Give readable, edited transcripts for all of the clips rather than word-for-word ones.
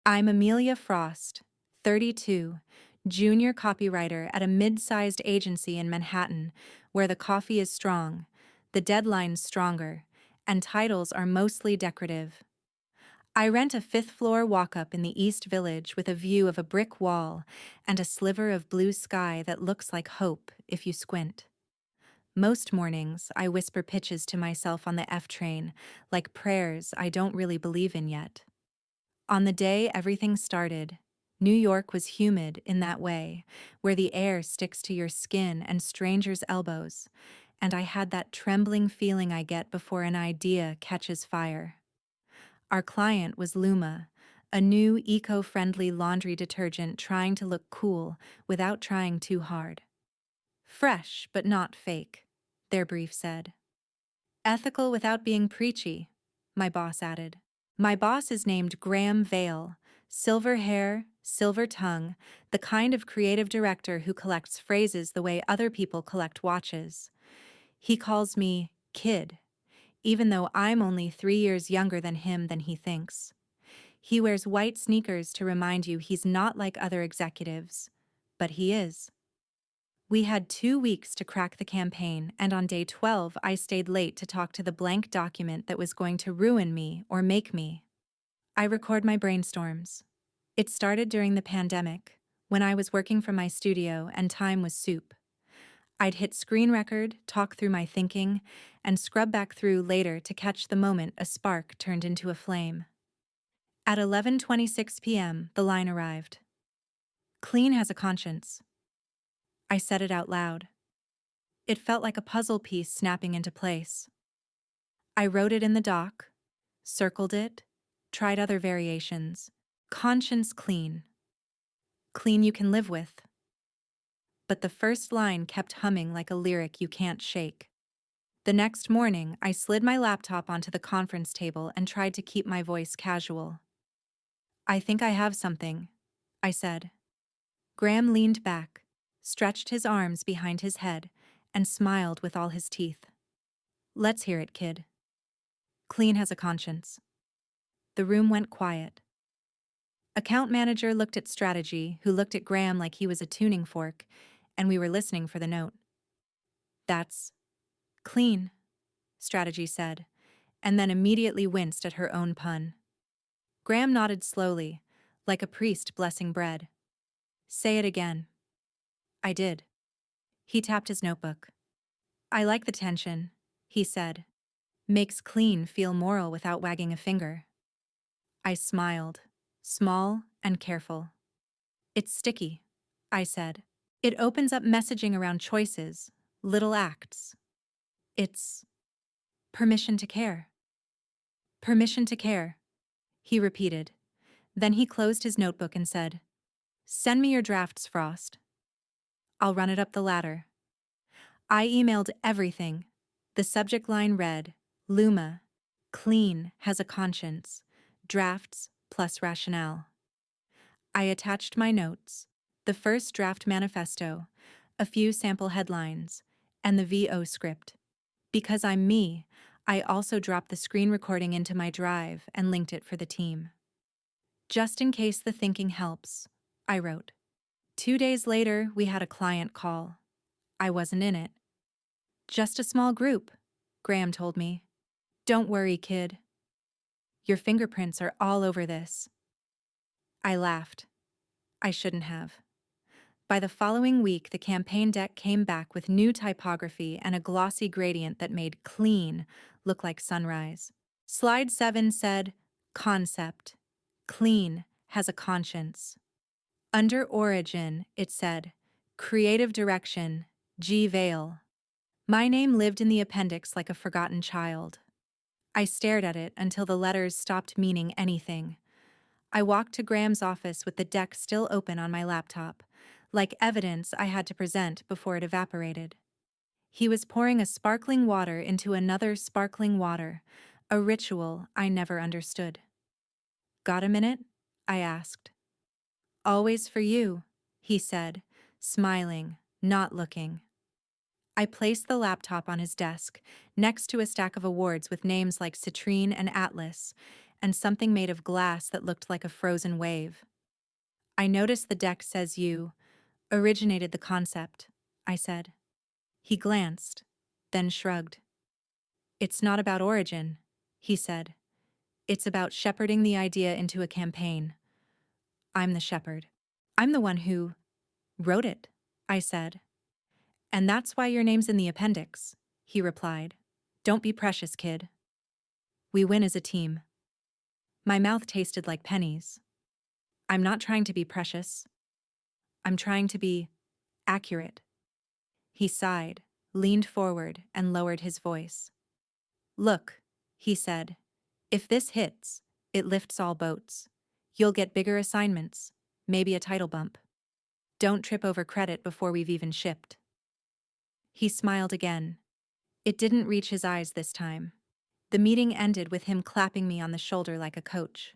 I'm Amelia Frost, 32, junior copywriter at a mid-sized agency in Manhattan where the coffee is strong, the deadline's stronger, and titles are mostly decorative. I rent a fifth-floor walk-up in the East Village with a view of a brick wall and a sliver of blue sky that looks like hope if you squint. Most mornings, I whisper pitches to myself on the F train, like prayers I don't really believe in yet. On the day everything started, New York was humid in that way, where the air sticks to your skin and strangers' elbows, and I had that trembling feeling I get before an idea catches fire. Our client was Luma, a new eco-friendly laundry detergent trying to look cool without trying too hard. Fresh, but not fake, their brief said. Ethical without being preachy, my boss added. My boss is named Graham Vale, silver hair, silver tongue, the kind of creative director who collects phrases the way other people collect watches. He calls me kid, even though I'm only 3 years younger than he thinks. He wears white sneakers to remind you he's not like other executives, but he is. We had 2 weeks to crack the campaign, and on day 12 I stayed late to talk to the blank document that was going to ruin me or make me. I record my brainstorms. It started during the pandemic, when I was working from my studio and time was soup. I'd hit screen record, talk through my thinking, and scrub back through later to catch the moment a spark turned into a flame. At 11:26 p.m., the line arrived. Clean has a conscience. I said it out loud. It felt like a puzzle piece snapping into place. I wrote it in the doc, circled it, tried other variations. Conscience clean. Clean you can live with. But the first line kept humming like a lyric you can't shake. The next morning, I slid my laptop onto the conference table and tried to keep my voice casual. I think I have something, I said. Graham leaned back, stretched his arms behind his head, and smiled with all his teeth. Let's hear it, kid. Clean has a conscience. The room went quiet. Account manager looked at strategy, who looked at Graham like he was a tuning fork, and we were listening for the note. That's clean, strategy said, and then immediately winced at her own pun. Graham nodded slowly, like a priest blessing bread. Say it again. I did. He tapped his notebook. I like the tension, he said. Makes clean feel moral without wagging a finger. I smiled, small and careful. It's sticky, I said. It opens up messaging around choices, little acts. It's permission to care. Permission to care, he repeated. Then he closed his notebook and said, Send me your drafts, Frost. I'll run it up the ladder. I emailed everything. The subject line read, Luma, clean, has a conscience, drafts plus rationale. I attached my notes, the first draft manifesto, a few sample headlines, and the VO script. Because I'm me, I also dropped the screen recording into my drive and linked it for the team. Just in case the thinking helps, I wrote. 2 days later, we had a client call. I wasn't in it. Just a small group, Graham told me. Don't worry, kid. Your fingerprints are all over this. I laughed. I shouldn't have. By the following week, the campaign deck came back with new typography and a glossy gradient that made clean look like sunrise. Slide 7 said, Concept. Clean has a conscience. Under Origin, it said, Creative Direction, G. Vale. My name lived in the appendix like a forgotten child. I stared at it until the letters stopped meaning anything. I walked to Graham's office with the deck still open on my laptop, like evidence I had to present before it evaporated. He was pouring a sparkling water into another sparkling water, a ritual I never understood. Got a minute? I asked. Always for you, he said, smiling, not looking. I placed the laptop on his desk, next to a stack of awards with names like Citrine and Atlas, and something made of glass that looked like a frozen wave. I noticed the deck says you originated the concept, I said. He glanced, then shrugged. It's not about origin, he said. It's about shepherding the idea into a campaign. I'm the shepherd. I'm the one who wrote it, I said. And that's why your name's in the appendix, he replied. Don't be precious, kid. We win as a team. My mouth tasted like pennies. I'm not trying to be precious. I'm trying to be accurate. He sighed, leaned forward, and lowered his voice. Look, he said, if this hits, it lifts all boats. You'll get bigger assignments, maybe a title bump. Don't trip over credit before we've even shipped. He smiled again. It didn't reach his eyes this time. The meeting ended with him clapping me on the shoulder like a coach.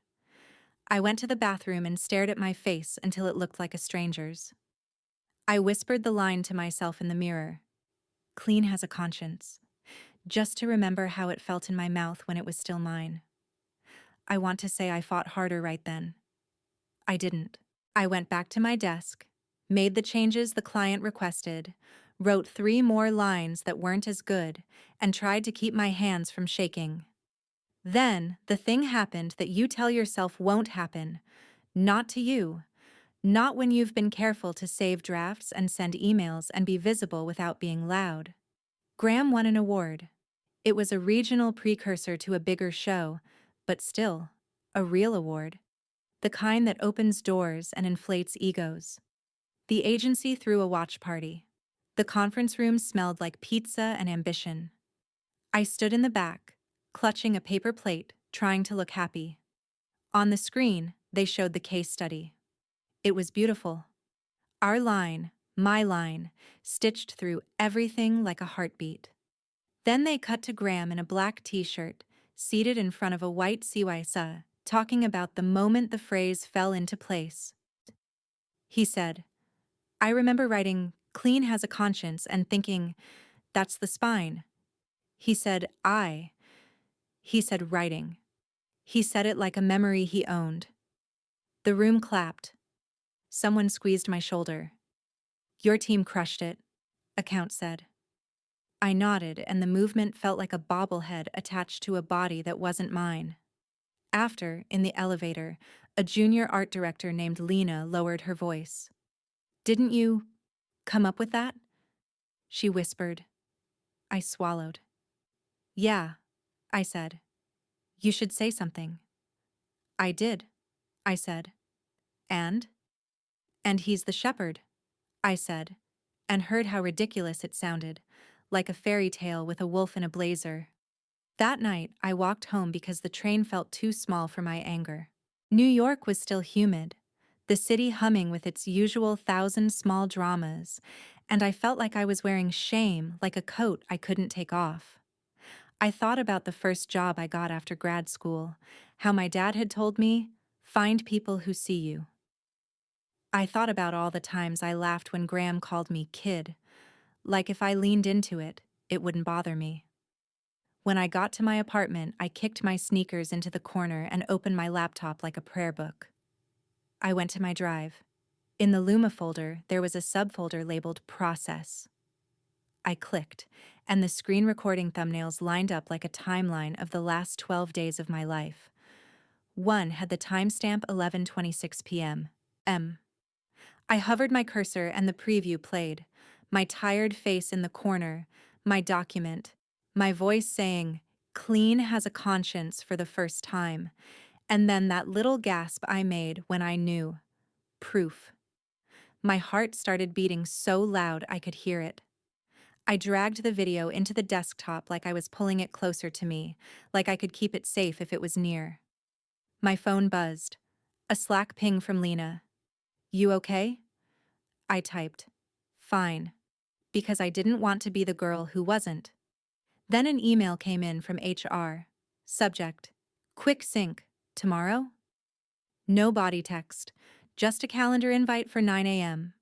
I went to the bathroom and stared at my face until it looked like a stranger's. I whispered the line to myself in the mirror. Clean has a conscience. Just to remember how it felt in my mouth when it was still mine. I want to say I fought harder right then. I didn't. I went back to my desk, made the changes the client requested, wrote 3 more lines that weren't as good, and tried to keep my hands from shaking. Then, the thing happened that you tell yourself won't happen. Not to you. Not when you've been careful to save drafts and send emails and be visible without being loud. Graham won an award. It was a regional precursor to a bigger show, but still, a real award. The kind that opens doors and inflates egos. The agency threw a watch party. The conference room smelled like pizza and ambition. I stood in the back, clutching a paper plate, trying to look happy. On the screen, they showed the case study. It was beautiful. Our line, my line, stitched through everything like a heartbeat. Then they cut to Graham in a black t-shirt, seated in front of a white CYSA, talking about the moment the phrase fell into place. He said, I remember writing, Clean has a conscience, and thinking, that's the spine. He said, He said writing. He said it like a memory he owned. The room clapped. Someone squeezed my shoulder. Your team crushed it, account said. I nodded, and the movement felt like a bobblehead attached to a body that wasn't mine. After, in the elevator, a junior art director named Lena lowered her voice. Didn't you come up with that? She whispered. I swallowed. Yeah, I said. You should say something. I did, I said. And? And he's the shepherd, I said, and heard how ridiculous it sounded, like a fairy tale with a wolf in a blazer. That night, I walked home because the train felt too small for my anger. New York was still humid, the city humming with its usual 1,000 small dramas, and I felt like I was wearing shame like a coat I couldn't take off. I thought about the first job I got after grad school, how my dad had told me, find people who see you. I thought about all the times I laughed when Graham called me kid, like if I leaned into it, it wouldn't bother me. When I got to my apartment, I kicked my sneakers into the corner and opened my laptop like a prayer book. I went to my drive. In the Luma folder, there was a subfolder labeled Process. I clicked, and the screen recording thumbnails lined up like a timeline of the last 12 days of my life. One had the timestamp 11:26 p.m. I hovered my cursor and the preview played, my tired face in the corner, my document, my voice saying, Clean has a conscience for the first time, and then that little gasp I made when I knew. Proof. My heart started beating so loud I could hear it. I dragged the video into the desktop like I was pulling it closer to me, like I could keep it safe if it was near. My phone buzzed. A Slack ping from Lena. You okay? I typed. Fine. Because I didn't want to be the girl who wasn't. Then an email came in from HR. Subject. Quick sync. Tomorrow? No body text. Just a calendar invite for 9 a.m.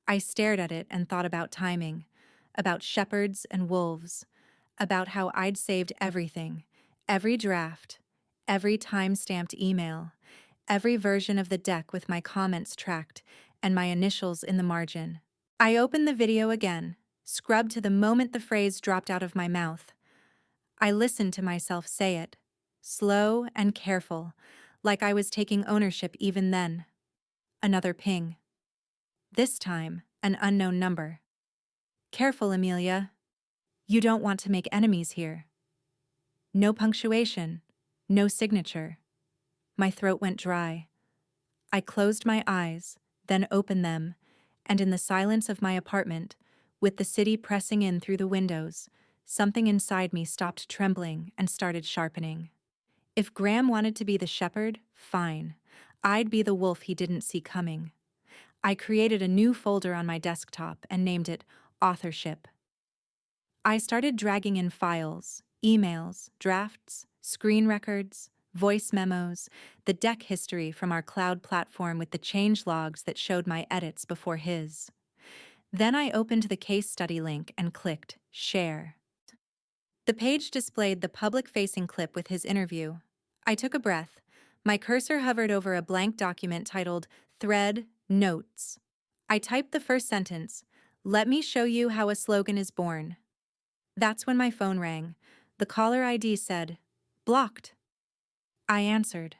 I stared at it and thought about timing, about shepherds and wolves, about how I'd saved everything, every draft, every time-stamped email, every version of the deck with my comments tracked, and my initials in the margin. I opened the video again, scrubbed to the moment the phrase dropped out of my mouth. I listened to myself say it, slow and careful, like I was taking ownership even then. Another ping. This time, an unknown number. Careful, Amelia. You don't want to make enemies here. No punctuation, no signature. My throat went dry. I closed my eyes, then opened them, and in the silence of my apartment, with the city pressing in through the windows, something inside me stopped trembling and started sharpening. If Graham wanted to be the shepherd, fine. I'd be the wolf he didn't see coming. I created a new folder on my desktop and named it Authorship. I started dragging in files, emails, drafts, screen records, voice memos, the deck history from our cloud platform with the change logs that showed my edits before his. Then I opened the case study link and clicked Share. The page displayed the public-facing clip with his interview. I took a breath. My cursor hovered over a blank document titled Thread Notes. I typed the first sentence, "Let me show you how a slogan is born." That's when my phone rang. The caller ID said, "Blocked." I answered.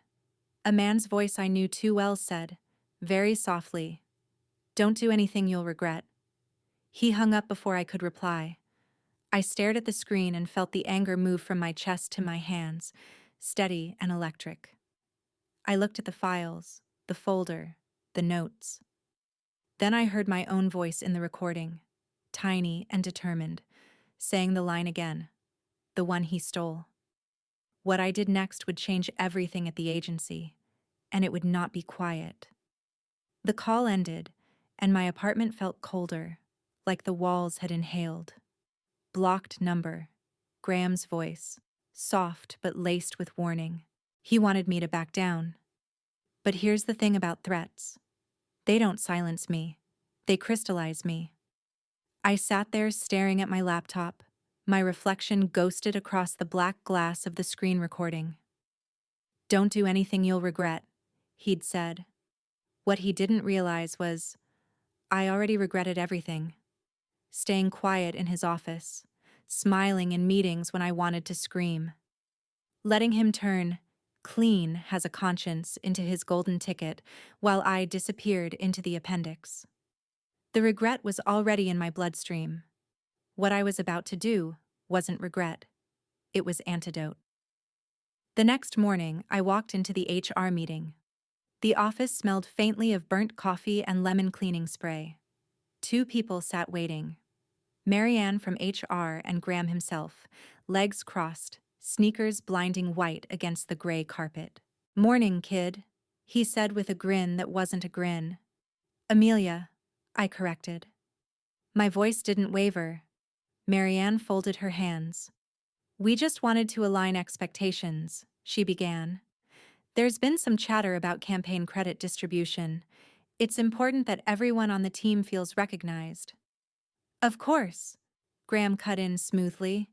A man's voice I knew too well said, very softly, "Don't do anything you'll regret." He hung up before I could reply. I stared at the screen and felt the anger move from my chest to my hands, steady and electric. I looked at the files, the folder, the notes. Then I heard my own voice in the recording, tiny and determined, saying the line again, the one he stole. What I did next would change everything at the agency, and it would not be quiet. The call ended, and my apartment felt colder, like the walls had inhaled. Blocked number, Graham's voice, soft but laced with warning. He wanted me to back down. But here's the thing about threats. They don't silence me. They crystallize me. I sat there staring at my laptop, my reflection ghosted across the black glass of the screen recording. "Don't do anything you'll regret," he'd said. What he didn't realize was, I already regretted everything. Staying quiet in his office, smiling in meetings when I wanted to scream. Letting him turn "clean has a conscience" into his golden ticket, while I disappeared into the appendix. The regret was already in my bloodstream. What I was about to do wasn't regret. It was antidote. The next morning, I walked into the HR meeting. The office smelled faintly of burnt coffee and lemon cleaning spray. Two people sat waiting. Marianne from HR and Graham himself, legs crossed, sneakers blinding white against the gray carpet. "Morning, kid," he said with a grin that wasn't a grin. "Amelia," I corrected. My voice didn't waver. Marianne folded her hands. "We just wanted to align expectations," she began. "There's been some chatter about campaign credit distribution. It's important that everyone on the team feels recognized." "Of course," Graham cut in smoothly.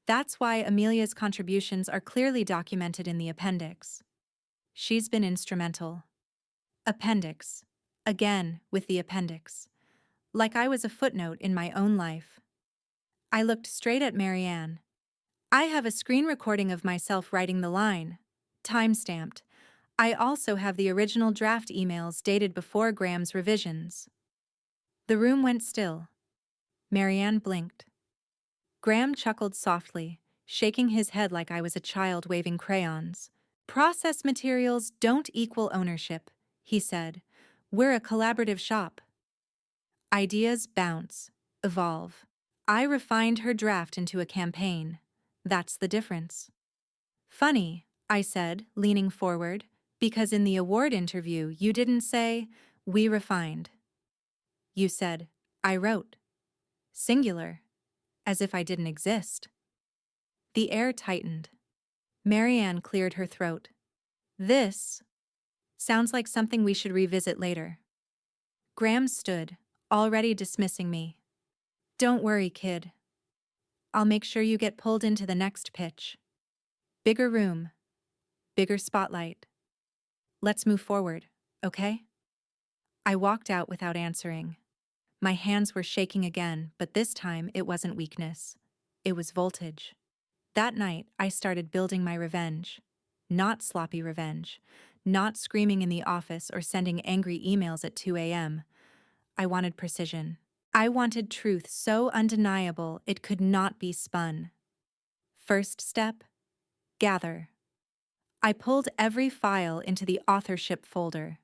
"That's why Amelia's contributions are clearly documented in the appendix. She's been instrumental." Appendix. Again, with the appendix. Like I was a footnote in my own life. I looked straight at Marianne. "I have a screen recording of myself writing the line. Time-stamped. I also have the original draft emails dated before Graham's revisions." The room went still. Marianne blinked. Graham chuckled softly, shaking his head like I was a child waving crayons. "Process materials don't equal ownership," he said. "We're a collaborative shop." Ideas bounce, evolve. I refined her draft into a campaign. That's the difference. "Funny," I said, leaning forward, "because in the award interview you didn't say, 'We refined.' You said, 'I wrote.' Singular. As if I didn't exist." The air tightened. Marianne cleared her throat. "This sounds like something we should revisit later." Graham stood, already dismissing me. "Don't worry, kid. I'll make sure you get pulled into the next pitch. Bigger room, bigger spotlight. Let's move forward, okay? I walked out without answering. My hands were shaking again, but this time it wasn't weakness. It was voltage. That night, I started building my revenge. Not sloppy revenge. Not screaming in the office or sending angry emails at 2 a.m. I wanted precision. I wanted truth so undeniable it could not be spun. First step: gather. I pulled every file into the authorship folder.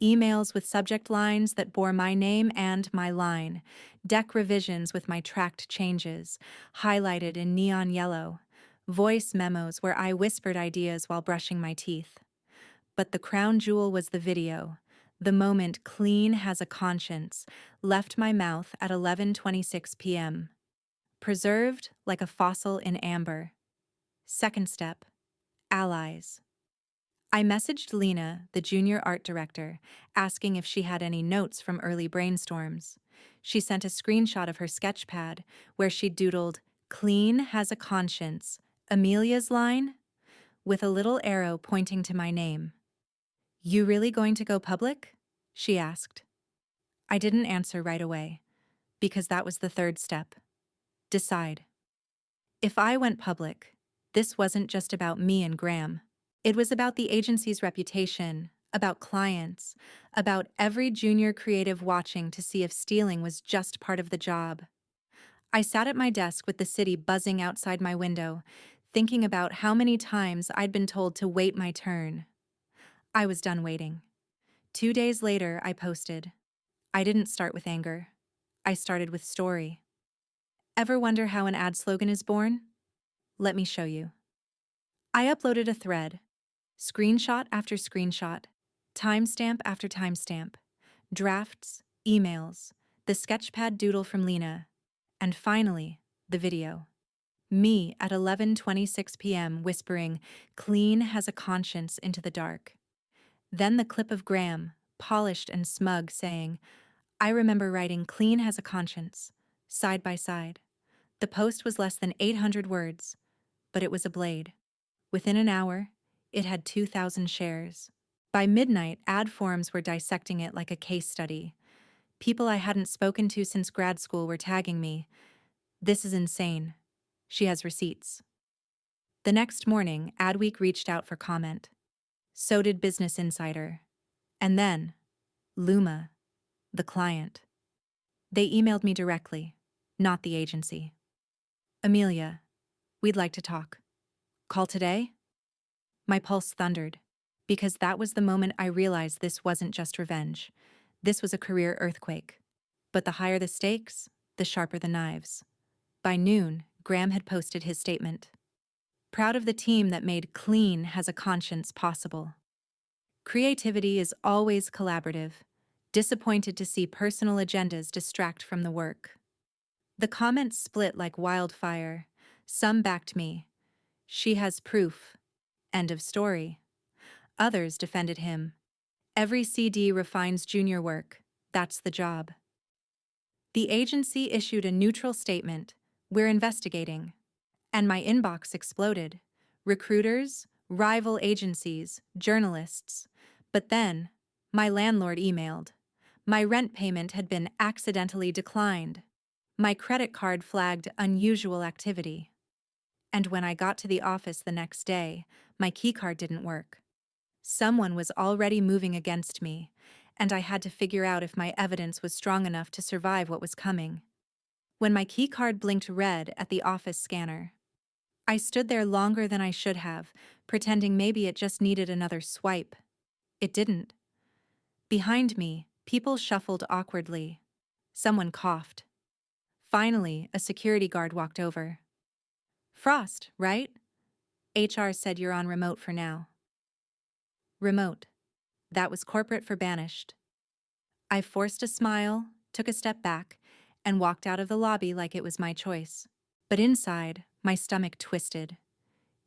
Emails with subject lines that bore my name and my line, deck revisions with my tracked changes, highlighted in neon yellow, voice memos where I whispered ideas while brushing my teeth. But the crown jewel was the video. The moment "clean has a conscience" left my mouth at 11:26 p.m. Preserved like a fossil in amber. Second step: allies. I messaged Lena, the junior art director, asking if she had any notes from early brainstorms. She sent a screenshot of her sketchpad where she doodled, "Clean has a conscience, Amelia's line?" with a little arrow pointing to my name. "You really going to go public?" she asked. I didn't answer right away, because that was the third step. Decide. If I went public, this wasn't just about me and Graham. It was about the agency's reputation, about clients, about every junior creative watching to see if stealing was just part of the job. I sat at my desk with the city buzzing outside my window, thinking about how many times I'd been told to wait my turn. I was done waiting. 2 days later, I posted. I didn't start with anger. I started with story. Ever wonder how an ad slogan is born? Let me show you. I uploaded a thread. Screenshot after screenshot, timestamp after timestamp, drafts, emails, the sketchpad doodle from Lena, and finally, the video. Me at 11:26 p.m. whispering, "Clean has a conscience" into the dark. Then the clip of Graham, polished and smug, saying, "I remember writing 'Clean has a conscience,' side by side." The post was less than 800 words, but it was a blade. Within an hour, it had 2,000 shares. By midnight, ad forums were dissecting it like a case study. People I hadn't spoken to since grad school were tagging me. "This is insane. She has receipts." The next morning, Adweek reached out for comment. So did Business Insider. And then, Luma, the client. They emailed me directly, not the agency. "Amelia, we'd like to talk. Call today?" My pulse thundered, because that was the moment I realized this wasn't just revenge. This was a career earthquake. But the higher the stakes, the sharper the knives. By noon, Graham had posted his statement. "Proud of the team that made 'Clean has a conscience' possible." Creativity is always collaborative. Disappointed to see personal agendas distract from the work. The comments split like wildfire. Some backed me. "She has proof. End of story." Others defended him. "Every CD refines junior work. That's the job." The agency issued a neutral statement. "We're investigating." And my inbox exploded. Recruiters, rival agencies, journalists. But then, my landlord emailed. My rent payment had been accidentally declined. My credit card flagged unusual activity. And when I got to the office the next day, my keycard didn't work. Someone was already moving against me, and I had to figure out if my evidence was strong enough to survive what was coming. When my keycard blinked red at the office scanner, I stood there longer than I should have, pretending maybe it just needed another swipe. It didn't. Behind me, people shuffled awkwardly. Someone coughed. Finally, a security guard walked over. "Frost, right? HR said you're on remote for now." Remote. That was corporate for banished. I forced a smile, took a step back, and walked out of the lobby like it was my choice. But inside, my stomach twisted.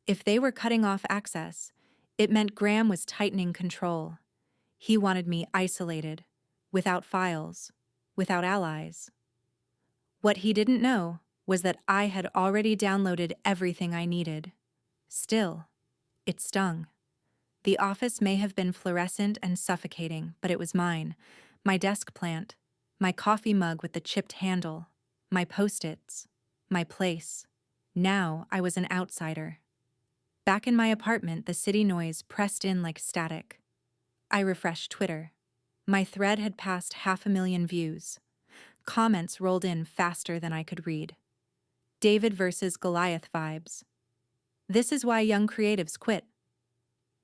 If they were cutting off access, it meant Graham was tightening control. He wanted me isolated, without files, without allies. What he didn't know was that I had already downloaded everything I needed. Still, it stung. The office may have been fluorescent and suffocating, but it was mine. My desk plant, my coffee mug with the chipped handle, my post-its, my place. Now I was an outsider. Back in my apartment, the city noise pressed in like static. I refreshed Twitter. My thread had passed 500,000 views. Comments rolled in faster than I could read. David versus Goliath vibes. This is why young creatives quit.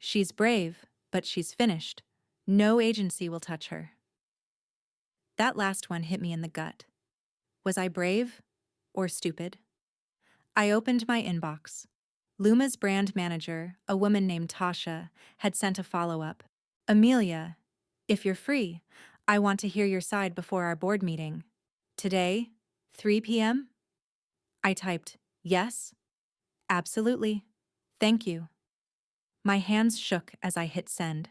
She's brave, but she's finished. No agency will touch her. That last one hit me in the gut. Was I brave or stupid? I opened my inbox. Luma's brand manager, a woman named Tasha, had sent a follow-up. Amelia, if you're free, I want to hear your side before our board meeting. Today, 3 p.m.? I typed, yes, absolutely, thank you. My hands shook as I hit send.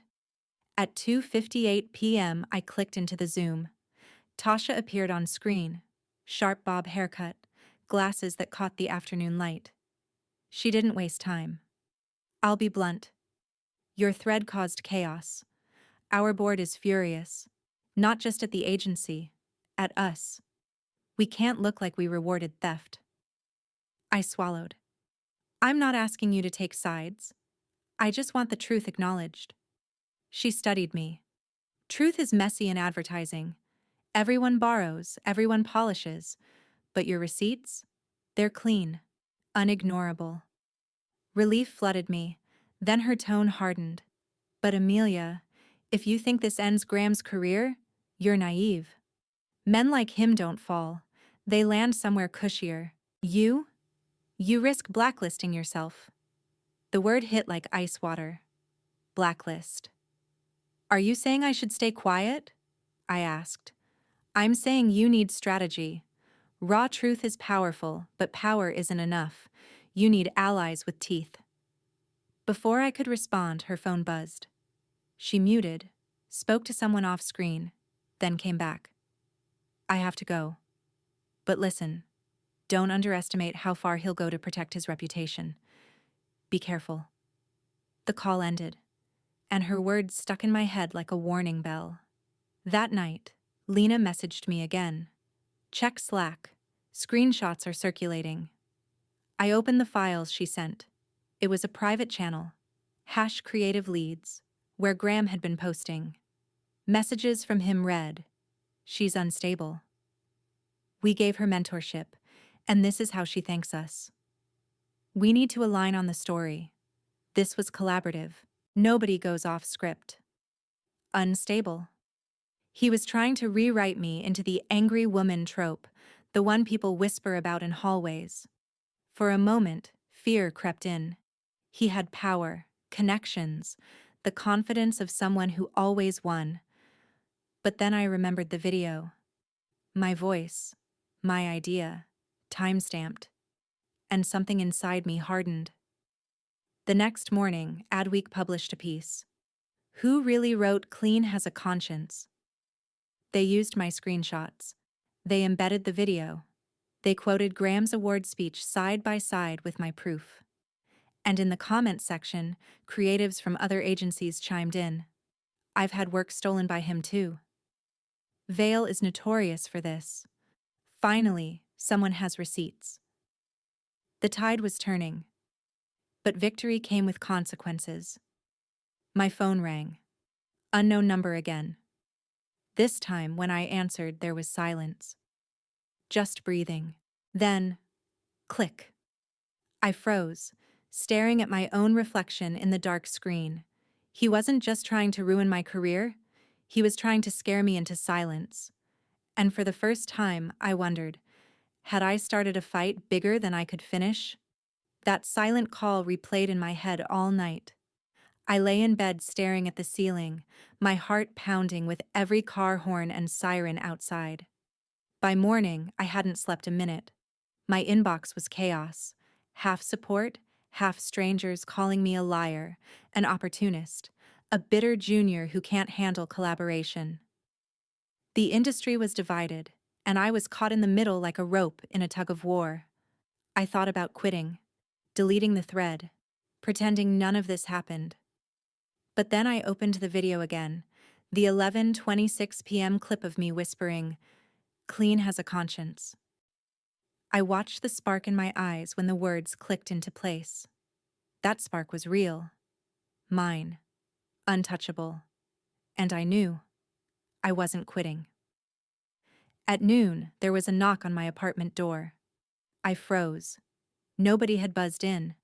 At 2:58 p.m., I clicked into the Zoom. Tasha appeared on screen. Sharp bob haircut, glasses that caught the afternoon light. She didn't waste time. I'll be blunt. Your thread caused chaos. Our board is furious. Not just at the agency, at us. We can't look like we rewarded theft. I swallowed. I'm not asking you to take sides. I just want the truth acknowledged. She studied me. Truth is messy in advertising. Everyone borrows, everyone polishes. But your receipts? They're clean, unignorable. Relief flooded me. Then her tone hardened. But Amelia, if you think this ends Graham's career, you're naive. Men like him don't fall. They land somewhere cushier. You risk blacklisting yourself. The word hit like ice water. Blacklist. Are you saying I should stay quiet? I asked. I'm saying you need strategy. Raw truth is powerful, but power isn't enough. You need allies with teeth. Before I could respond, her phone buzzed. She muted, spoke to someone off screen, then came back. I have to go. But listen, don't underestimate how far he'll go to protect his reputation. Be careful. The call ended, and her words stuck in my head like a warning bell. That night, Lena messaged me again. Check Slack. Screenshots are circulating. I opened the files she sent. It was a private channel, #creative leads, where Graham had been posting. Messages from him read, she's unstable. We gave her mentorship, and this is how she thanks us. We need to align on the story. This was collaborative. Nobody goes off script. Unstable. He was trying to rewrite me into the angry woman trope, the one people whisper about in hallways. For a moment, fear crept in. He had power, connections, the confidence of someone who always won. But then I remembered the video. My voice, my idea, time-stamped. And something inside me hardened. The next morning, Adweek published a piece. Who really wrote Clean Has a Conscience? They used my screenshots. They embedded the video. They quoted Graham's award speech side by side with my proof. And in the comments section, creatives from other agencies chimed in. I've had work stolen by him too. Vale is notorious for this. Finally, someone has receipts. The tide was turning. But victory came with consequences. My phone rang. Unknown number again. This time, when I answered, there was silence. Just breathing. Then, click. I froze, staring at my own reflection in the dark screen. He wasn't just trying to ruin my career, he was trying to scare me into silence. And for the first time, I wondered, had I started a fight bigger than I could finish? That silent call replayed in my head all night. I lay in bed staring at the ceiling, my heart pounding with every car horn and siren outside. By morning, I hadn't slept a minute. My inbox was chaos. Half support, half strangers calling me a liar, an opportunist, a bitter junior who can't handle collaboration. The industry was divided, and I was caught in the middle like a rope in a tug of war. I thought about quitting, deleting the thread, pretending none of this happened. But then I opened the video again, the 11:26 p.m. clip of me whispering, "Clean has a conscience." I watched the spark in my eyes when the words clicked into place. That spark was real, mine, untouchable, and I knew I wasn't quitting. At noon, there was a knock on my apartment door. I froze. Nobody had buzzed in.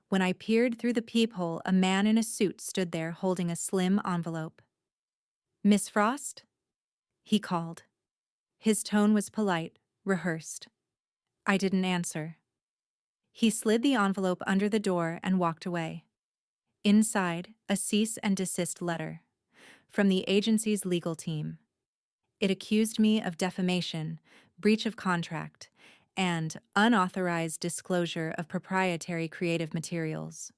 When I peered through the peephole, a man in a suit stood there holding a slim envelope. "Miss Frost?" he called. His tone was polite, rehearsed. I didn't answer. He slid the envelope under the door and walked away. Inside, a cease and desist letter from the agency's legal team. It accused me of defamation, breach of contract, and unauthorized disclosure of proprietary creative materials.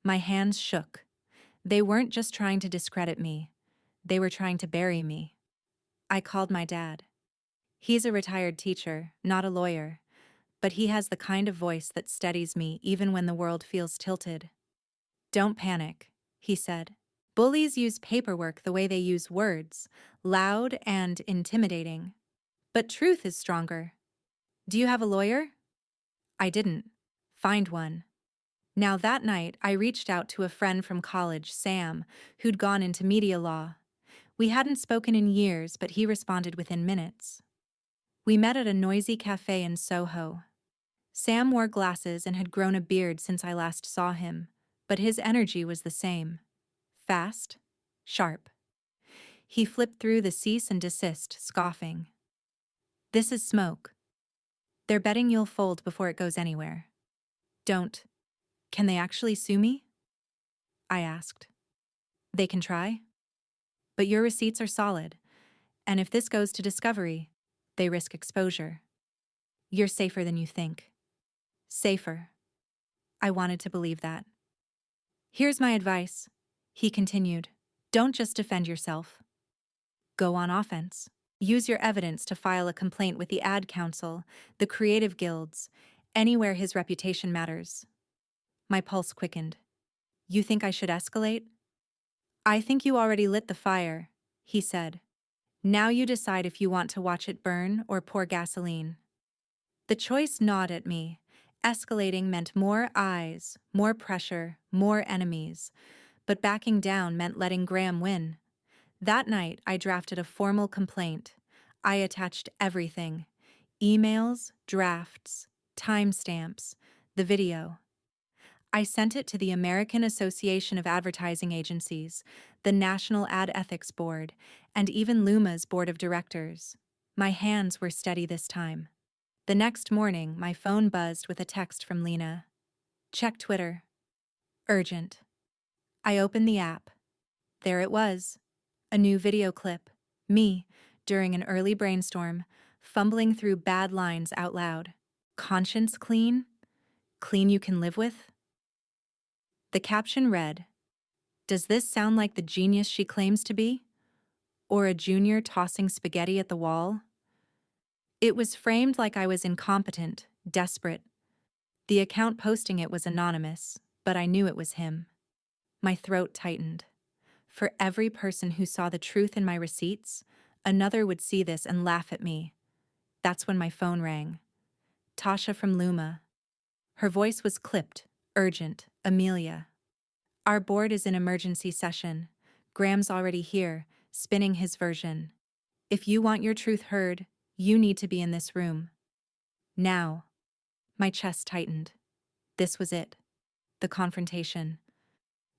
My hands shook. They weren't just trying to discredit me, they were trying to bury me. I called my dad. He's a retired teacher, not a lawyer, but he has the kind of voice that steadies me even when the world feels tilted. "Don't panic," he said. "Bullies use paperwork the way they use words, loud and intimidating. But truth is stronger. Do you have a lawyer?" I didn't. Find one. Now that night, I reached out to a friend from college, Sam, who'd gone into media law. We hadn't spoken in years, but he responded within minutes. We met at a noisy cafe in Soho. Sam wore glasses and had grown a beard since I last saw him, but his energy was the same. Fast, sharp. He flipped through the cease and desist, scoffing. "This is smoke. They're betting you'll fold before it goes anywhere." "Don't. Can they actually sue me?" I asked. "They can try. But your receipts are solid, and if this goes to discovery, they risk exposure. You're safer than you think." Safer. I wanted to believe that. "Here's my advice," he continued. "Don't just defend yourself. Go on offense. Use your evidence to file a complaint with the Ad Council, the creative guilds, anywhere his reputation matters." My pulse quickened. "You think I should escalate?" "I think you already lit the fire," he said. "Now you decide if you want to watch it burn or pour gasoline." The choice gnawed at me. Escalating meant more eyes, more pressure, more enemies. But backing down meant letting Graham win. That night, I drafted a formal complaint. I attached everything: emails, drafts, timestamps, the video. I sent it to the American Association of Advertising Agencies, the National Ad Ethics Board, and even Luma's board of directors. My hands were steady this time. The next morning, my phone buzzed with a text from Lena. "Check Twitter. Urgent." I opened the app. There it was. A new video clip. Me, during an early brainstorm, fumbling through bad lines out loud. "Conscience clean? Clean you can live with?" The caption read, "Does this sound like the genius she claims to be? Or a junior tossing spaghetti at the wall?" It was framed like I was incompetent, desperate. The account posting it was anonymous, but I knew it was him. My throat tightened. For every person who saw the truth in my receipts, another would see this and laugh at me. That's when my phone rang. Tasha from Luma. Her voice was clipped, urgent. "Amelia. Our board is in emergency session. Graham's already here, spinning his version. If you want your truth heard, you need to be in this room. Now." My chest tightened. This was it. The confrontation.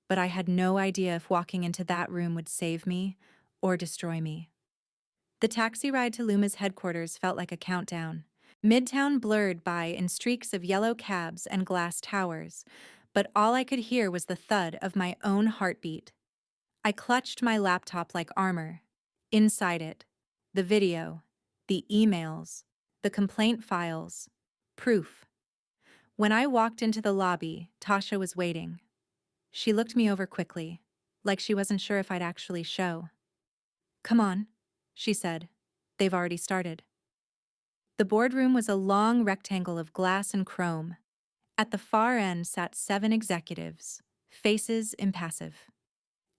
But I had no idea if walking into that room would save me or destroy me. The taxi ride to Luma's headquarters felt like a countdown. Midtown blurred by in streaks of yellow cabs and glass towers, but all I could hear was the thud of my own heartbeat. I clutched my laptop like armor. Inside it, the video, the emails, the complaint files, proof. When I walked into the lobby, Tasha was waiting. She looked me over quickly, like she wasn't sure if I'd actually show. "Come on," she said. "They've already started." The boardroom was a long rectangle of glass and chrome. At the far end sat 7 executives, faces impassive.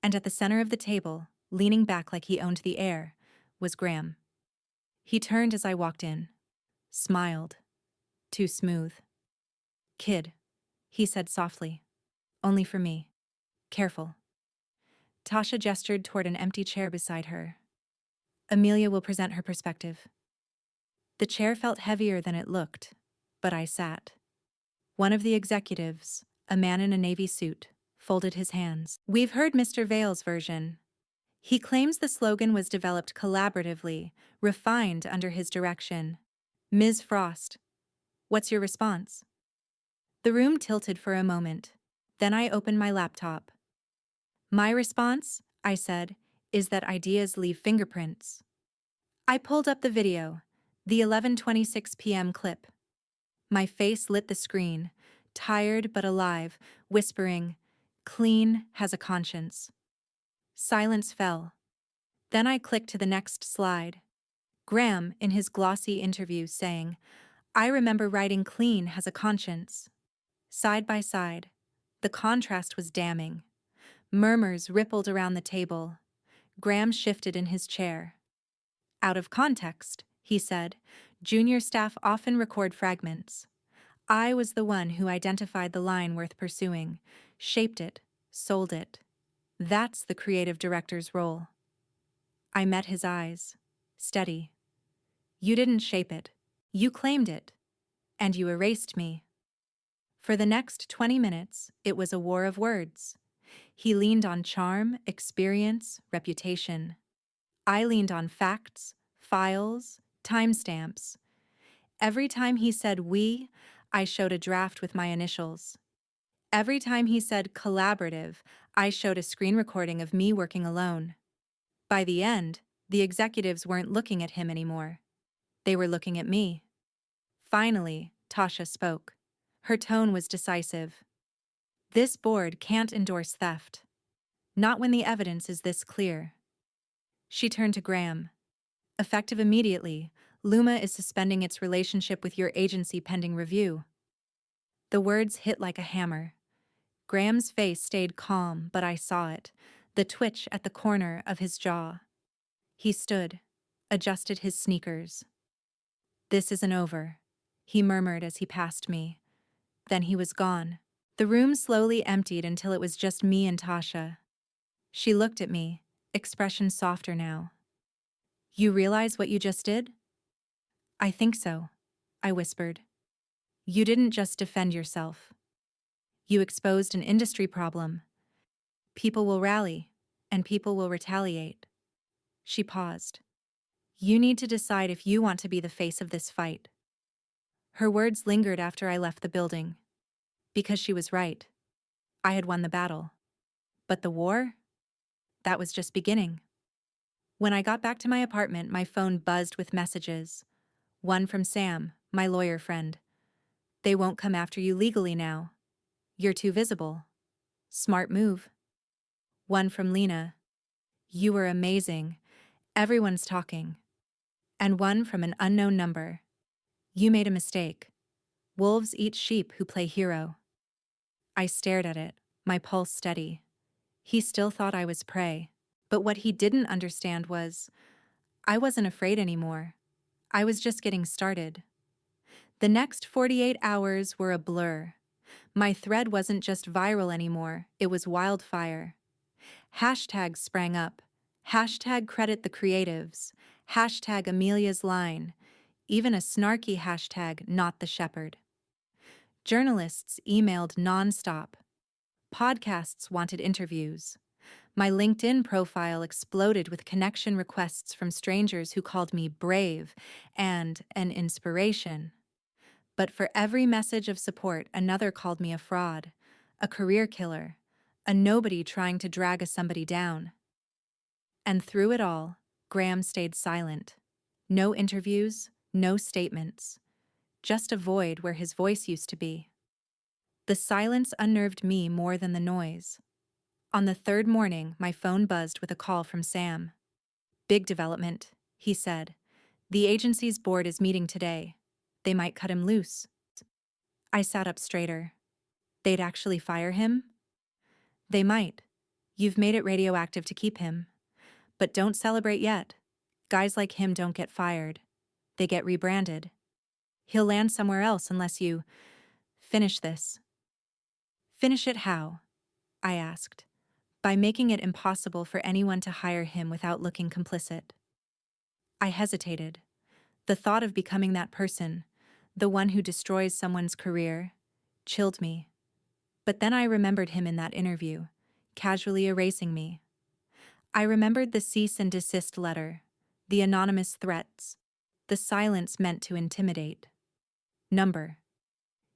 And at the center of the table, leaning back like he owned the air, was Graham. He turned as I walked in, smiled. Too smooth. "Kid," he said softly. "Only for me. Careful." Tasha gestured toward an empty chair beside her. "Amelia will present her perspective." The chair felt heavier than it looked, but I sat. One of the executives, a man in a navy suit, folded his hands. "We've heard Mr. Vale's version. He claims the slogan was developed collaboratively, refined under his direction. Ms. Frost, what's your response?" The room tilted for a moment. Then I opened my laptop. "My response," I said, "is that ideas leave fingerprints." I pulled up the video, the 11:26 p.m. clip. My face lit the screen, tired but alive, whispering, "Clean has a conscience." Silence fell. Then I clicked to the next slide. Graham, in his glossy interview, saying, "I remember writing Clean has a conscience." Side by side, the contrast was damning. Murmurs rippled around the table. Graham shifted in his chair. "Out of context," he said, "junior staff often record fragments. I was the one who identified the line worth pursuing, shaped it, sold it. That's the creative director's role." I met his eyes, steady. "You didn't shape it. You claimed it. And you erased me." For the next 20 minutes, it was a war of words. He leaned on charm, experience, reputation. I leaned on facts, files, timestamps. Every time he said "we," I showed a draft with my initials. Every time he said "collaborative," I showed a screen recording of me working alone. By the end, the executives weren't looking at him anymore. They were looking at me. Finally, Tasha spoke. Her tone was decisive. "This board can't endorse theft. Not when the evidence is this clear." She turned to Graham. "Effective immediately, Luma is suspending its relationship with your agency pending review." The words hit like a hammer. Graham's face stayed calm, but I saw it, the twitch at the corner of his jaw. He stood, adjusted his sneakers. "This isn't over," he murmured as he passed me. Then he was gone. The room slowly emptied until it was just me and Tasha. She looked at me, expression softer now. "You realize what you just did?" "I think so," I whispered. "You didn't just defend yourself. You exposed an industry problem. People will rally, and people will retaliate." She paused. "You need to decide if you want to be the face of this fight." Her words lingered after I left the building. Because she was right. I had won the battle. But the war? That was just beginning. When I got back to my apartment, my phone buzzed with messages. One from Sam, my lawyer friend. "They won't come after you legally now. You're too visible. Smart move." One from Lena. "You were amazing. Everyone's talking." And one from an unknown number. "You made a mistake. Wolves eat sheep who play hero." I stared at it, my pulse steady. He still thought I was prey. But what he didn't understand was, I wasn't afraid anymore. I was just getting started. The next 48 hours were a blur. My thread wasn't just viral anymore, it was wildfire. Hashtags sprang up. Hashtag credit the creatives. Hashtag Amelia's line. Even a snarky hashtag not the shepherd. Journalists emailed nonstop. Podcasts wanted interviews. My LinkedIn profile exploded with connection requests from strangers who called me brave and an inspiration. But for every message of support, another called me a fraud, a career killer, a nobody trying to drag a somebody down. And through it all, Graham stayed silent. No interviews, no statements. Just a void where his voice used to be. The silence unnerved me more than the noise. On the third morning, my phone buzzed with a call from Sam. "Big development," he said. "The agency's board is meeting today. They might cut him loose." I sat up straighter. They'd actually fire him? They might. You've made it radioactive to keep him. But don't celebrate yet. Guys like him don't get fired. They get rebranded. He'll land somewhere else unless you finish this. Finish it how? I asked. By making it impossible for anyone to hire him without looking complicit. I hesitated. The thought of becoming that person, the one who destroys someone's career, chilled me. But then I remembered him in that interview, casually erasing me. I remembered the cease and desist letter, the anonymous threats, the silence meant to intimidate. Number.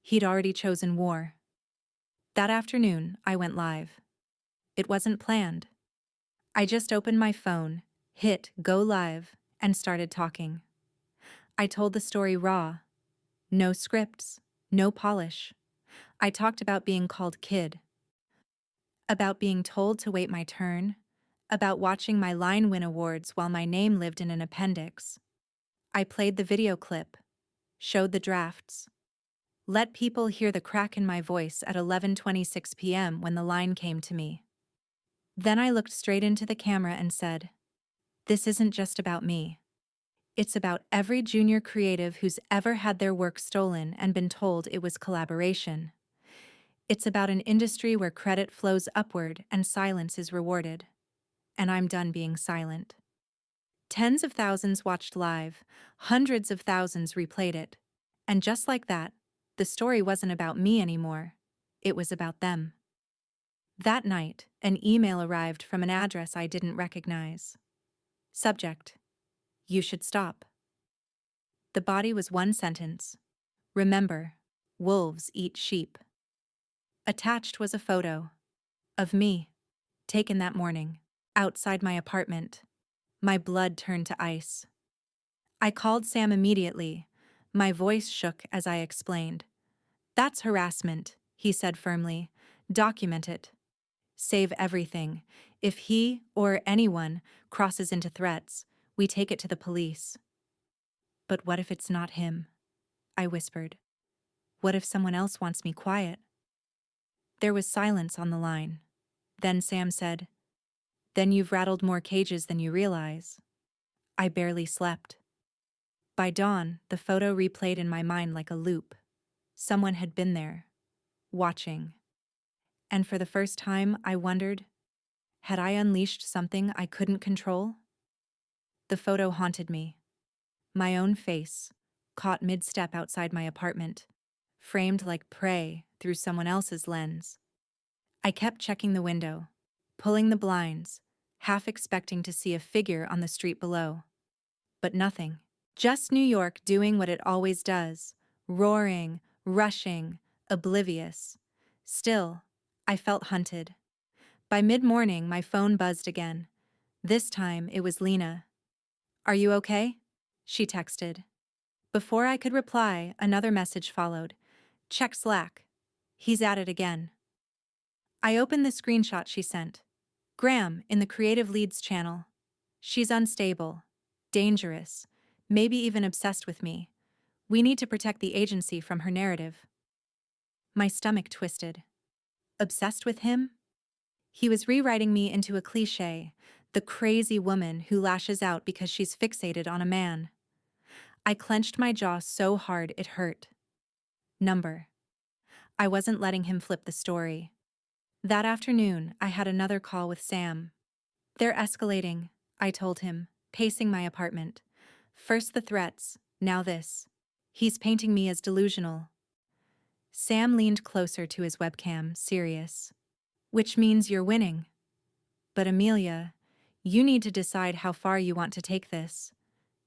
He'd already chosen war. That afternoon, I went live. It wasn't planned. I just opened my phone, hit go live, and started talking. I told the story raw. No scripts, no polish. I talked about being called kid, about being told to wait my turn, about watching my line win awards while my name lived in an appendix. I played the video clip, showed the drafts, let people hear the crack in my voice at 11:26 p.m. when the line came to me. Then I looked straight into the camera and said, "This isn't just about me. It's about every junior creative who's ever had their work stolen and been told it was collaboration. It's about an industry where credit flows upward and silence is rewarded. And I'm done being silent." Tens of thousands watched live, hundreds of thousands replayed it. And just like that, the story wasn't about me anymore. It was about them. That night, an email arrived from an address I didn't recognize. Subject: You should stop. The body was one sentence. Remember, wolves eat sheep. Attached was a photo of me, taken that morning, outside my apartment. My blood turned to ice. I called Sam immediately. My voice shook as I explained. "That's harassment," he said firmly. "Document it. Save everything. If he, or anyone, crosses into threats, we take it to the police." "But what if it's not him?" I whispered. "What if someone else wants me quiet?" There was silence on the line. Then Sam said, "Then you've rattled more cages than you realize." I barely slept. By dawn, the photo replayed in my mind like a loop. Someone had been there, watching. And for the first time, I wondered, had I unleashed something I couldn't control? The photo haunted me. My own face, caught mid-step outside my apartment, framed like prey through someone else's lens. I kept checking the window, pulling the blinds, half expecting to see a figure on the street below. But nothing. Just New York doing what it always does, roaring, rushing, oblivious. Still, I felt hunted. By mid-morning, my phone buzzed again. This time, it was Lena. "Are you okay?" she texted. Before I could reply, another message followed. "Check Slack. He's at it again." I opened the screenshot she sent. Graham, in the Creative Leads channel. "She's unstable, dangerous, maybe even obsessed with me. We need to protect the agency from her narrative." My stomach twisted. Obsessed with him? He was rewriting me into a cliché, the crazy woman who lashes out because she's fixated on a man. I clenched my jaw so hard it hurt. Number. I wasn't letting him flip the story. That afternoon, I had another call with Sam. "They're escalating," I told him, pacing my apartment. "First the threats, now this. He's painting me as delusional." Sam leaned closer to his webcam, serious. "Which means you're winning. But Amelia, you need to decide how far you want to take this.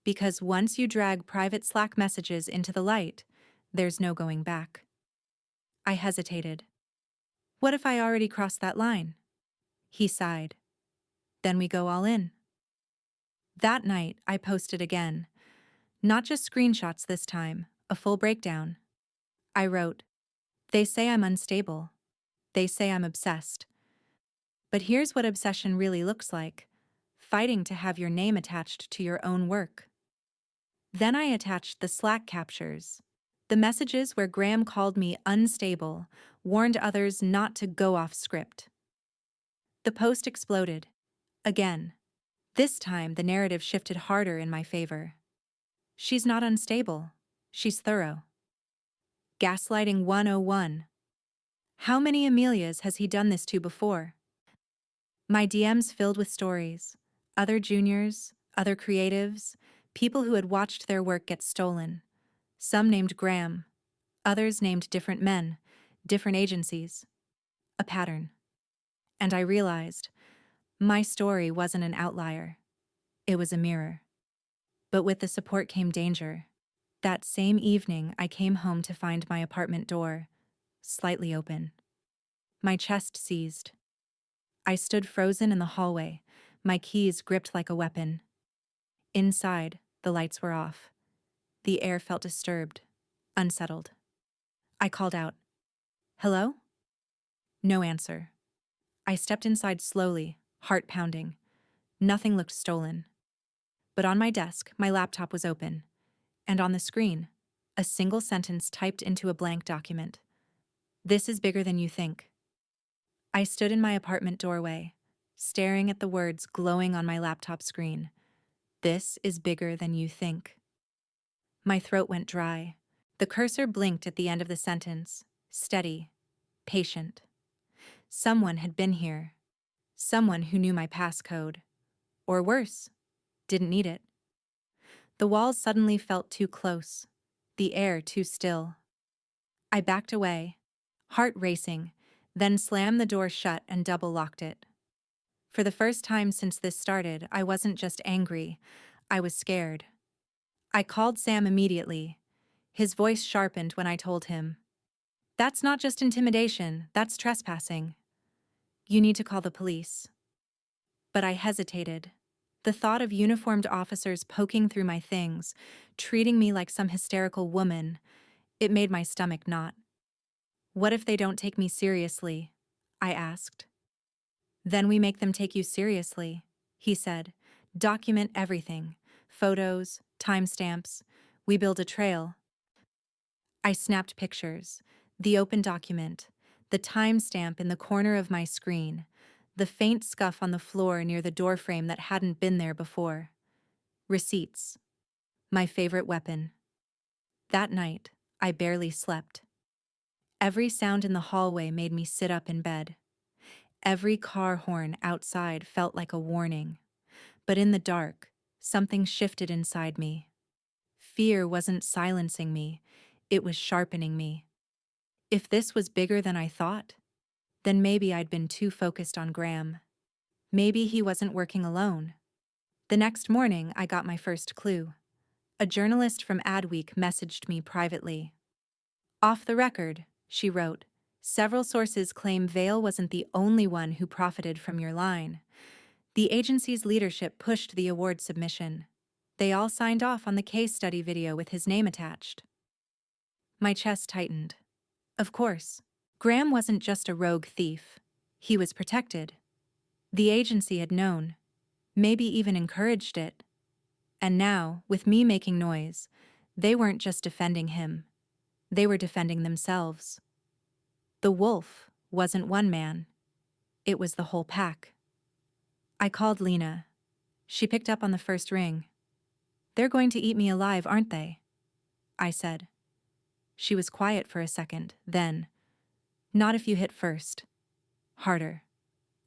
Because once you drag private Slack messages into the light, there's no going back." I hesitated. "What if I already crossed that line?" He sighed. "Then we go all in." That night, I posted again. Not just screenshots this time, a full breakdown. I wrote, "They say I'm unstable. They say I'm obsessed. But here's what obsession really looks like: fighting to have your name attached to your own work." Then I attached the Slack captures. The messages where Graham called me unstable, warned others not to go off script. The post exploded. Again. This time, the narrative shifted harder in my favor. She's not unstable. She's thorough. Gaslighting 101. How many Amelias has he done this to before? My DMs filled with stories. Other juniors, other creatives, people who had watched their work get stolen. Some named Graham, others named different men, different agencies. A pattern. And I realized my story wasn't an outlier. It was a mirror. But with the support came danger. That same evening, I came home to find my apartment door slightly open. My chest seized. I stood frozen in the hallway, my keys gripped like a weapon. Inside, the lights were off. The air felt disturbed, unsettled. I called out, "Hello?" No answer. I stepped inside slowly, heart pounding. Nothing looked stolen. But on my desk, my laptop was open, and on the screen, a single sentence typed into a blank document. "This is bigger than you think." I stood in my apartment doorway, staring at the words glowing on my laptop screen. This is bigger than you think. My throat went dry. The cursor blinked at the end of the sentence, steady, patient. Someone had been here. Someone who knew my passcode. Or worse, didn't need it. The walls suddenly felt too close, the air too still. I backed away, heart racing, then slammed the door shut and double-locked it. For the first time since this started, I wasn't just angry, I was scared. I called Sam immediately. His voice sharpened when I told him, "That's not just intimidation, that's trespassing. You need to call the police." But I hesitated. The thought of uniformed officers poking through my things, treating me like some hysterical woman, it made my stomach knot. "What if they don't take me seriously?" I asked. "Then we make them take you seriously," he said. "Document everything. Photos, timestamps. We build a trail." I snapped pictures. The open document. The timestamp in the corner of my screen. The faint scuff on the floor near the doorframe that hadn't been there before. Receipts. My favorite weapon. That night, I barely slept. Every sound in the hallway made me sit up in bed. Every car horn outside felt like a warning. But in the dark, something shifted inside me. Fear wasn't silencing me, it was sharpening me. If this was bigger than I thought, then maybe I'd been too focused on Graham. Maybe he wasn't working alone. The next morning, I got my first clue. A journalist from Adweek messaged me privately. "Off the record," she wrote, "several sources claim Vale wasn't the only one who profited from your line. The agency's leadership pushed the award submission. They all signed off on the case study video with his name attached." My chest tightened. Of course, Graham wasn't just a rogue thief. He was protected. The agency had known, maybe even encouraged it. And now, with me making noise, they weren't just defending him. They were defending themselves. The wolf wasn't one man. It was the whole pack. I called Lena. She picked up on the first ring. "They're going to eat me alive, aren't they?" I said. She was quiet for a second, then, "Not if you hit first. Harder."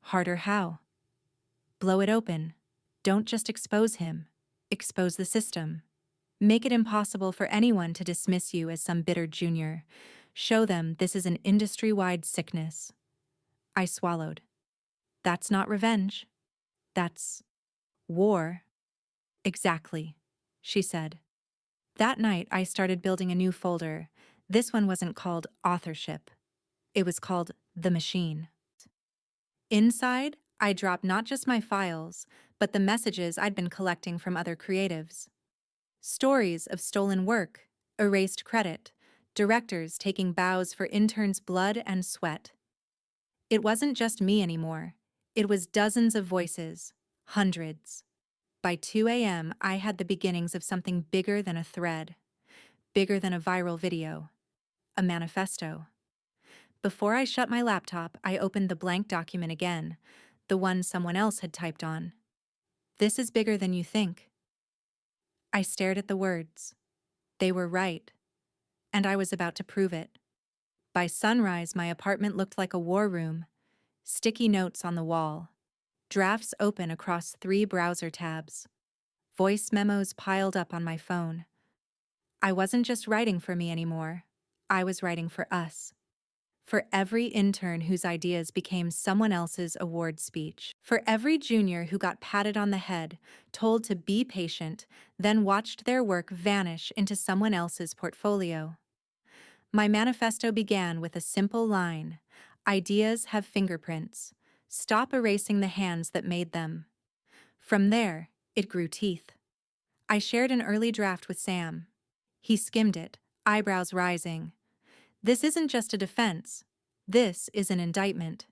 "Harder how?" "Blow it open. Don't just expose him. Expose the system. Make it impossible for anyone to dismiss you as some bitter junior. Show them this is an industry-wide sickness." I swallowed. "That's not revenge. That's war." "Exactly," she said. That night, I started building a new folder. This one wasn't called authorship. It was called The Machine. Inside, I dropped not just my files, but the messages I'd been collecting from other creatives. Stories of stolen work, erased credit, directors taking bows for interns' blood and sweat. It wasn't just me anymore. It was dozens of voices, hundreds. By 2 a.m., I had the beginnings of something bigger than a thread, bigger than a viral video, a manifesto. Before I shut my laptop, I opened the blank document again. the one someone else had typed on. This is bigger than you think. I stared at the words. They were right, and I was about to prove it. By sunrise, my apartment looked like a war room. Sticky notes on the wall. Drafts open across 3 browser tabs. Voice memos piled up on my phone. I wasn't just writing for me anymore. I was writing for us. For every intern whose ideas became someone else's award speech. For every junior who got patted on the head, told to be patient, then watched their work vanish into someone else's portfolio. My manifesto began with a simple line: ideas have fingerprints. Stop erasing the hands that made them. From there, it grew teeth. I shared an early draft with Sam. He skimmed it, eyebrows rising. This isn't just a defense. This is an indictment.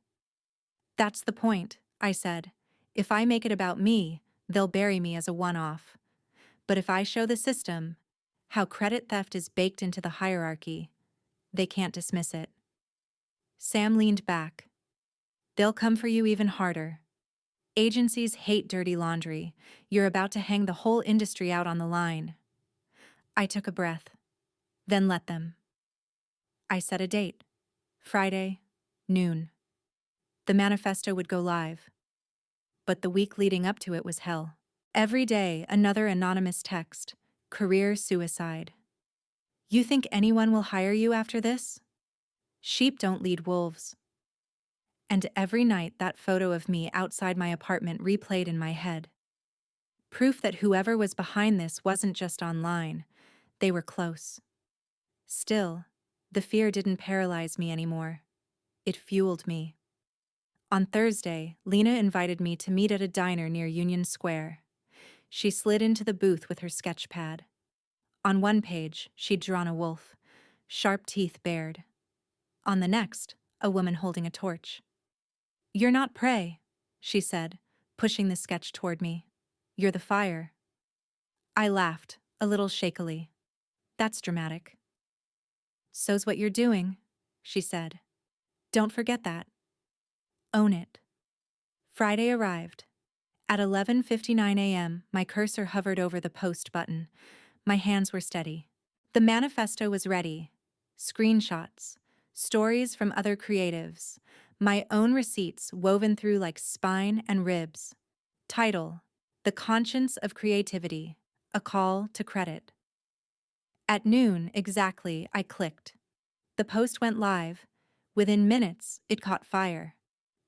That's the point, I said. If I make it about me, they'll bury me as a one-off. But if I show the system, how credit theft is baked into the hierarchy, they can't dismiss it. Sam leaned back. They'll come for you even harder. Agencies hate dirty laundry. You're about to hang the whole industry out on the line. I took a breath. Then let them. I set a date. Friday, noon. The manifesto would go live. But the week leading up to it was hell. Every day, another anonymous text. Career suicide. You think anyone will hire you after this? Sheep don't lead wolves. And every night that photo of me outside my apartment replayed in my head. Proof that whoever was behind this wasn't just online. They were close. Still, the fear didn't paralyze me anymore. It fueled me. On Thursday, Lena invited me to meet at a diner near Union Square. She slid into the booth with her sketch pad. On one page, she'd drawn a wolf, sharp teeth bared. On the next, a woman holding a torch. You're not prey, she said, pushing the sketch toward me. You're the fire. I laughed, a little shakily. That's dramatic. So's what you're doing, she said. Don't forget that. Own it. Friday arrived. At 11:59 a.m., my cursor hovered over the post button. My hands were steady. The manifesto was ready. Screenshots, stories from other creatives, my own receipts woven through like spine and ribs. Title: The Conscience of Creativity, a Call to Credit. At noon exactly, I clicked. The post went live. Within minutes, it caught fire.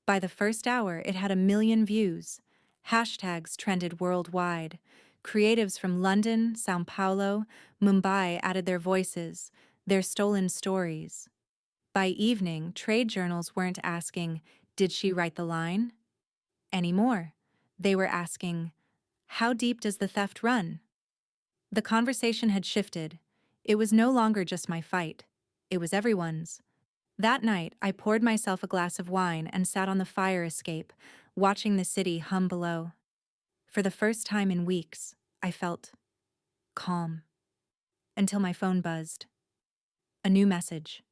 By the first hour, it had 1 million views. Hashtags trended worldwide. Creatives from London, Sao Paulo, Mumbai added their voices, their stolen stories. By evening, trade journals weren't asking, "Did she write the line?" anymore. They were asking, "How deep does the theft run?" The conversation had shifted. It was no longer just my fight. It was everyone's. That night, I poured myself a glass of wine and sat on the fire escape, watching the city hum below. For the first time in weeks, I felt calm. Until my phone buzzed. A new message.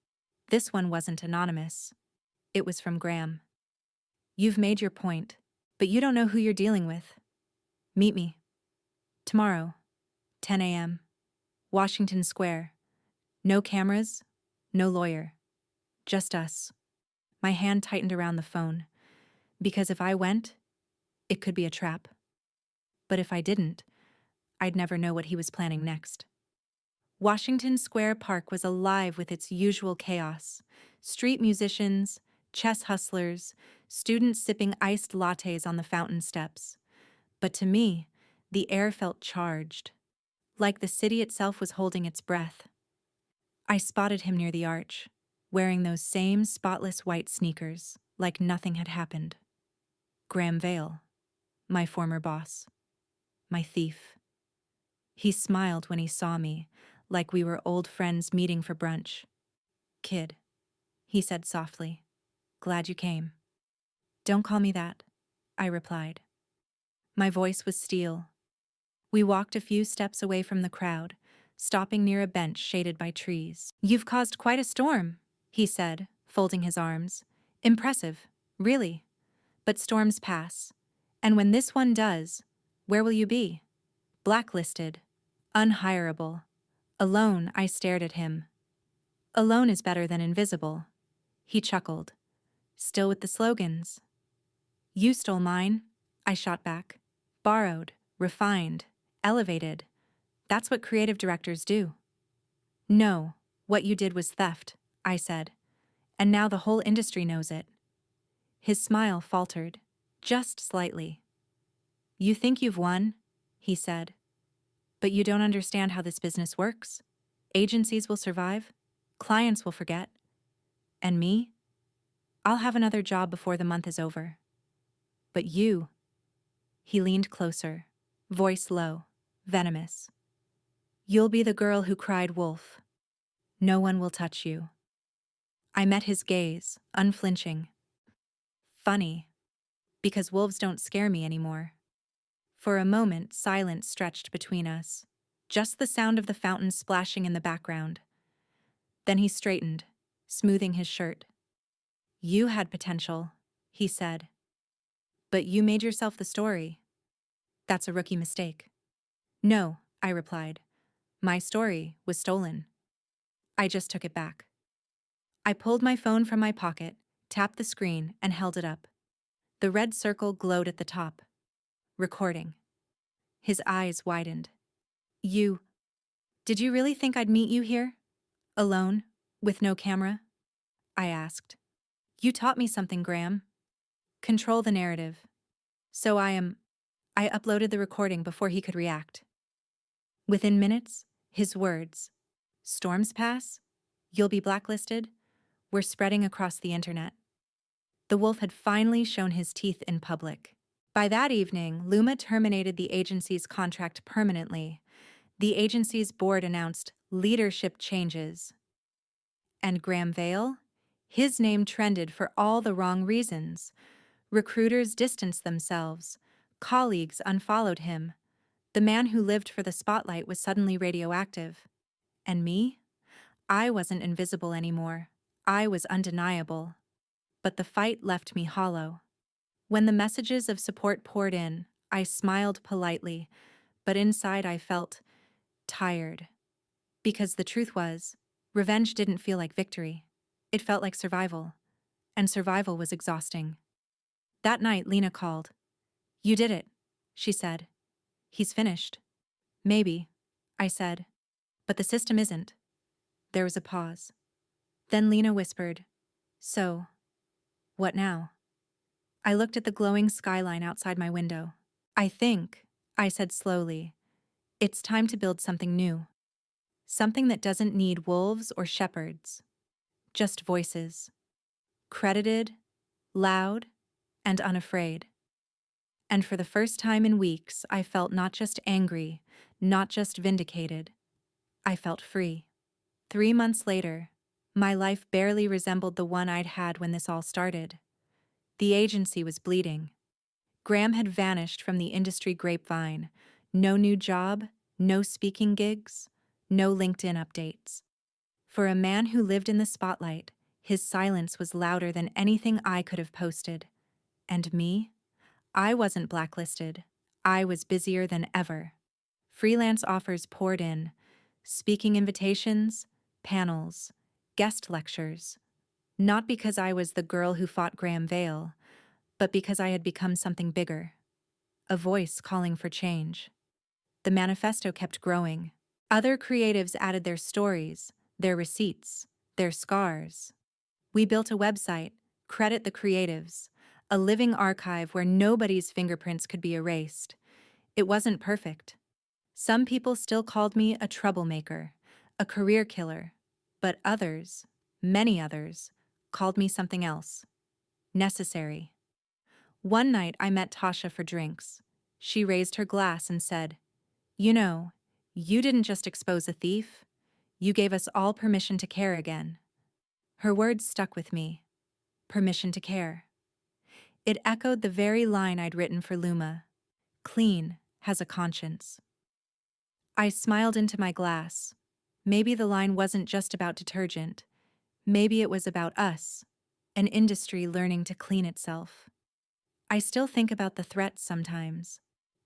This one wasn't anonymous. It was from Graham. You've made your point, but you don't know who you're dealing with. Meet me. Tomorrow, 10 a.m. Washington Square. No cameras, no lawyer. Just us. My hand tightened around the phone. Because if I went, it could be a trap. But if I didn't, I'd never know what he was planning next. Washington Square Park was alive with its usual chaos. Street musicians, chess hustlers, students sipping iced lattes on the fountain steps. But to me, the air felt charged, like the city itself was holding its breath. I spotted him near the arch, wearing those same spotless white sneakers, like nothing had happened. Graham Vale, my former boss, my thief. He smiled when he saw me, like we were old friends meeting for brunch. Kid, he said softly, glad you came. Don't call me that, I replied. My voice was steel. We walked a few steps away from the crowd, stopping near a bench shaded by trees. You've caused quite a storm, he said, folding his arms. Impressive, really. But storms pass. And when this one does, where will you be? Blacklisted. Unhireable. Alone, I stared at him. Alone is better than invisible. He chuckled. Still with the slogans. You stole mine, I shot back. Borrowed, refined, elevated. That's what creative directors do. No, what you did was theft, I said. And now the whole industry knows it. His smile faltered, just slightly. You think you've won, he said. But you don't understand how this business works. Agencies will survive, clients will forget. And me? I'll have another job before the month is over. But you. He leaned closer, voice low, venomous. You'll be the girl who cried wolf. No one will touch you. I met his gaze, unflinching. Funny, because wolves don't scare me anymore. For a moment, silence stretched between us, just the sound of the fountain splashing in the background. Then he straightened, smoothing his shirt. You had potential, he said. But you made yourself the story. That's a rookie mistake. No, I replied. My story was stolen. I just took it back. I pulled my phone from my pocket, tapped the screen, and held it up. The red circle glowed at the top. Recording. His eyes widened. Did you really think I'd meet you here? Alone? With no camera? I asked. You taught me something, Graham. Control the narrative. So I uploaded the recording before he could react. Within minutes, his words, storms pass, you'll be blacklisted, were spreading across the internet. The wolf had finally shown his teeth in public. By that evening, Luma terminated the agency's contract permanently. The agency's board announced leadership changes. And Graham Vale? His name trended for all the wrong reasons. Recruiters distanced themselves. Colleagues unfollowed him. The man who lived for the spotlight was suddenly radioactive. And me? I wasn't invisible anymore. I was undeniable. But the fight left me hollow. When the messages of support poured in, I smiled politely, but inside I felt tired. Because the truth was, revenge didn't feel like victory. It felt like survival. And survival was exhausting. That night, Lena called. You did it, she said. He's finished. Maybe, I said. But the system isn't. There was a pause. Then Lena whispered, So, what now? I looked at the glowing skyline outside my window. I think, I said slowly, it's time to build something new. Something that doesn't need wolves or shepherds. Just voices. Credited, loud, and unafraid. And for the first time in weeks, I felt not just angry, not just vindicated. I felt free. 3 months later, my life barely resembled the one I'd had when this all started. The agency was bleeding. Graham had vanished from the industry grapevine. No new job, no speaking gigs, no LinkedIn updates. For a man who lived in the spotlight, his silence was louder than anything I could have posted. And me? I wasn't blacklisted. I was busier than ever. Freelance offers poured in. Speaking invitations, panels, guest lectures. Not because I was the girl who fought Graham Vale, but because I had become something bigger. A voice calling for change. The manifesto kept growing. Other creatives added their stories, their receipts, their scars. We built a website, Credit the Creatives, a living archive where nobody's fingerprints could be erased. It wasn't perfect. Some people still called me a troublemaker, a career killer, but others, many others, called me something else. Necessary. One night I met Tasha for drinks. She raised her glass and said, You know, you didn't just expose a thief. You gave us all permission to care again. Her words stuck with me. Permission to care. It echoed the very line I'd written for Luma. Clean has a conscience. I smiled into my glass. Maybe the line wasn't just about detergent. Maybe it was about us, an industry learning to clean itself. I still think about the threats sometimes.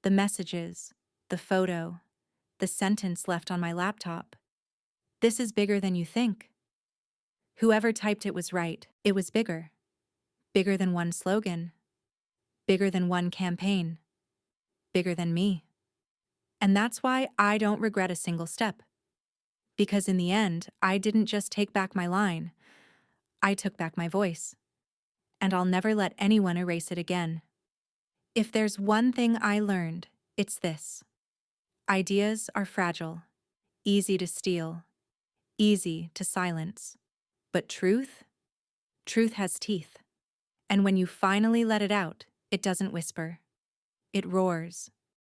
The messages, the photo, the sentence left on my laptop. This is bigger than you think. Whoever typed it was right. It was bigger. Bigger than one slogan. Bigger than one campaign. Bigger than me. And that's why I don't regret a single step. Because in the end, I didn't just take back my line. I took back my voice. And I'll never let anyone erase it again. If there's one thing I learned, it's this. Ideas are fragile, easy to steal, easy to silence. But truth? Truth has teeth. And when you finally let it out, it doesn't whisper. It roars.